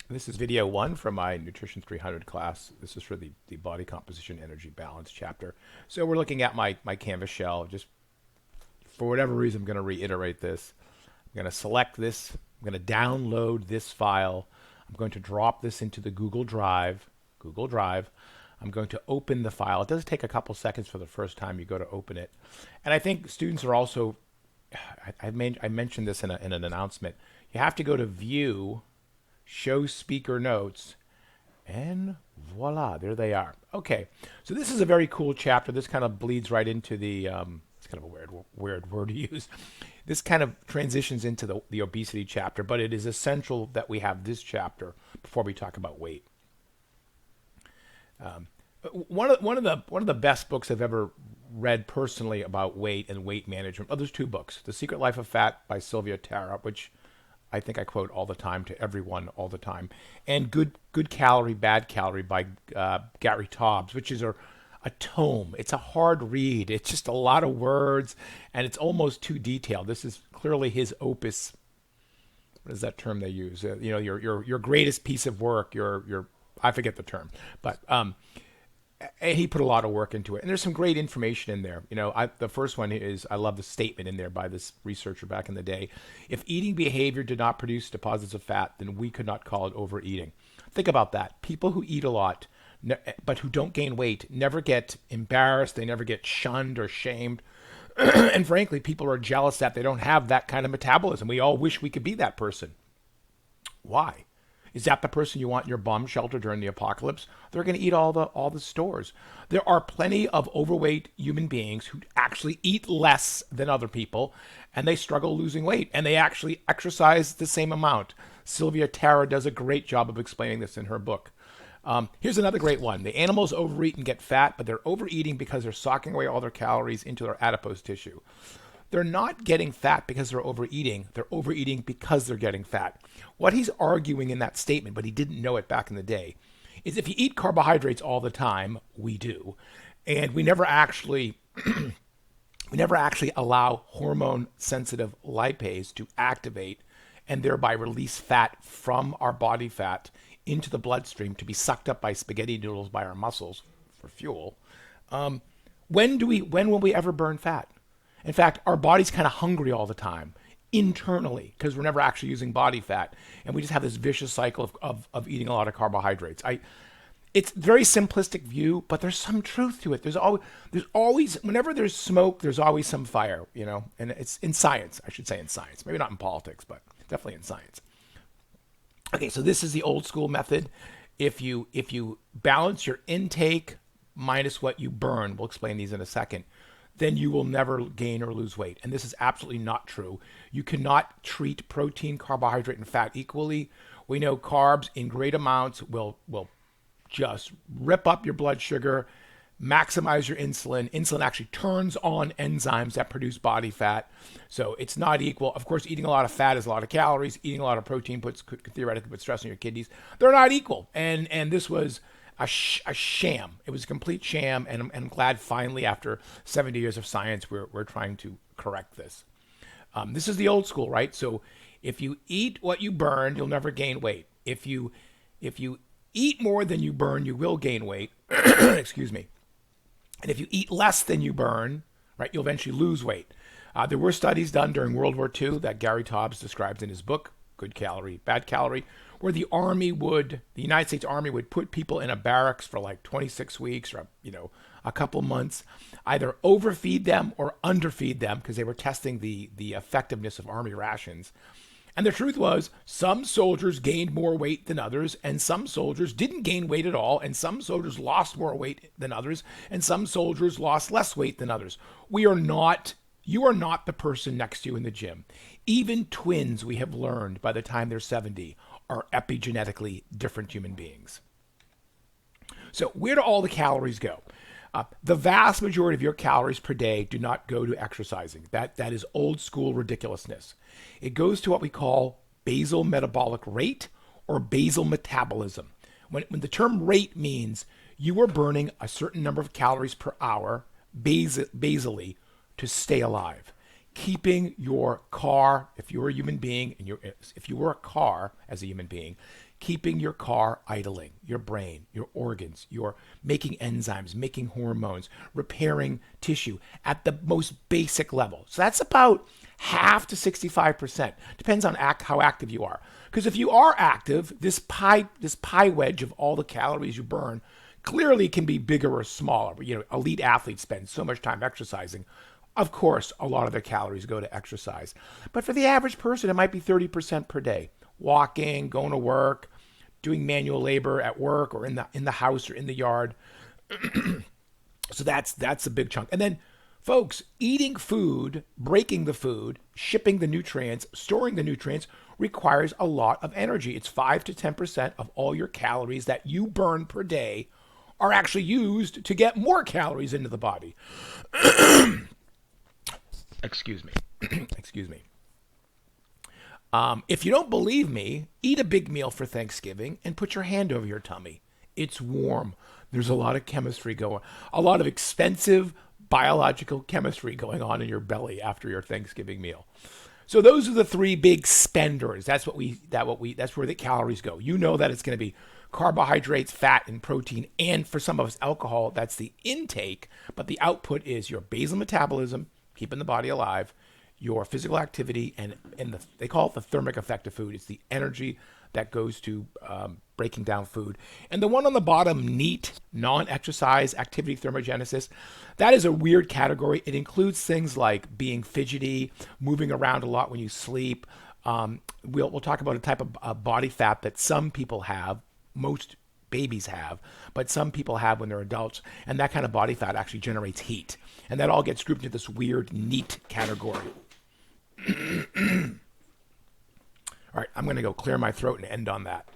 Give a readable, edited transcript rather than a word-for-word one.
This is video one from my Nutrition 300 class. This is for the body composition energy balance chapter. So we're looking at my canvas shell. Just for whatever reason, I'm going to reiterate this. I'm going to select this. I'm going to download this file. I'm going to drop this into the Google Drive. Google Drive. I'm going to open the file. It does take a couple seconds for the first time you go to open it. And I think students are also, I mentioned this in an announcement. You have to go to View, Show Speaker Notes, and voila, there they are. Okay, so this is a very cool chapter. This kind of bleeds right into the, it's kind of a weird word to use. This kind of transitions into the obesity chapter, but it is essential that we have this chapter before we talk about weight. One of the best books I've ever read personally about weight and weight management. Oh, there's two books: The Secret Life of Fat by Sylvia Tara, which I think I quote all the time to everyone all the time, and Good Calorie, Bad Calorie by Gary Taubes, which is a tome. It's a hard read. It's just a lot of words, and it's almost too detailed. This is clearly his opus. What is that term they use? Your greatest piece of work. Your I forget the term, but and he put a lot of work into it. And there's some great information in there. The first one is, I love the statement in there by this researcher back in the day. If eating behavior did not produce deposits of fat, then we could not call it overeating. Think about that. People who eat a lot, but who don't gain weight, never get embarrassed. They never get shunned or shamed. And frankly, people are jealous that they don't have that kind of metabolism. We all wish we could be that person. Why? Is that the person you want in your bomb shelter during the apocalypse? They're going to eat all the stores. There are plenty of overweight human beings who actually eat less than other people, and they struggle losing weight, and they actually exercise the same amount. Sylvia Tara does a great job of explaining this in her book. Here's another great one. The animals overeat and get fat, but they're overeating because they're socking away all their calories into their adipose tissue. They're not getting fat because they're overeating. They're overeating because they're getting fat. What he's arguing in that statement, but he didn't know it back in the day, is if you eat carbohydrates all the time, we do, and we never actually allow hormone sensitive lipase to activate and thereby release fat from our body fat into the bloodstream to be sucked up by spaghetti noodles by our muscles for fuel. When will we ever burn fat? In fact, our body's kind of hungry all the time internally because we're never actually using body fat. And we just have this vicious cycle of eating a lot of carbohydrates. It's a very simplistic view, but there's some truth to it. There's always, whenever there's smoke, there's always some fire, and it's in science, I should say in science, maybe not in politics, but definitely in science. Okay, so this is the old school method. If you balance your intake minus what you burn, we'll explain these in a second, then you will never gain or lose weight. And this is absolutely not true. You cannot treat protein, carbohydrate, and fat equally. We know carbs in great amounts will just rip up your blood sugar, maximize your insulin. Insulin actually turns on enzymes that produce body fat. So it's not equal. Of course, eating a lot of fat is a lot of calories. Eating a lot of protein could theoretically put stress on your kidneys. They're not equal. And this was a sham. It was a complete sham, and I'm glad finally, after 70 years of science, we're trying to correct this. This is the old school, right? So if you eat what you burn, you'll never gain weight. If you eat more than you burn, you will gain weight. Excuse me. And if you eat less than you burn, right, you'll eventually lose weight. There were studies done during World War II that Gary Taubes describes in his book, Good Calorie, Bad Calorie, where the United States Army would put people in a barracks for like 26 weeks or, a couple months, either overfeed them or underfeed them because they were testing the effectiveness of Army rations. And the truth was, some soldiers gained more weight than others, and some soldiers didn't gain weight at all, and some soldiers lost more weight than others, and some soldiers lost less weight than others. You are not the person next to you in the gym. Even twins, we have learned by the time they're 70, are epigenetically different human beings. So where do all the calories go? The vast majority of your calories per day do not go to exercising. That is old school ridiculousness. It goes to what we call basal metabolic rate or basal metabolism. When the term rate means you are burning a certain number of calories per hour basally to stay alive. Keeping your car, if you're a human being, if you were a car as a human being, keeping your car idling, your brain, your organs, your making enzymes, making hormones, repairing tissue at the most basic level. So that's about half to 65%. Depends on how active you are. Because if you are active, this pie wedge of all the calories you burn clearly can be bigger or smaller. You know, elite athletes spend so much time exercising. Of course, a lot of their calories go to exercise. But for the average person, it might be 30% per day. Walking, going to work, doing manual labor at work or in the house or in the yard. So that's a big chunk. And then folks, eating food, breaking the food, shipping the nutrients, storing the nutrients requires a lot of energy. It's 5 to 10% of all your calories that you burn per day are actually used to get more calories into the body. Excuse me. Excuse me. If you don't believe me, eat a big meal for Thanksgiving and put your hand over your tummy. It's warm. There's a lot of chemistry going, a lot of expensive biological chemistry going on in your belly after your Thanksgiving meal. So those are the three big spenders. That's where the calories go. You know that it's going to be carbohydrates, fat, and protein, and for some of us, alcohol. That's the intake, but the output is your basal metabolism, keeping the body alive, your physical activity, and they call it the thermic effect of food. It's the energy that goes to breaking down food. And the one on the bottom, NEAT, non-exercise activity thermogenesis, that is a weird category. It includes things like being fidgety, moving around a lot when you sleep. We'll talk about a type of body fat that some people have, most babies have, but some people have when they're adults. And that kind of body fat actually generates heat. And that all gets grouped into this weird NEAT category. All right, I'm going to go clear my throat and end on that.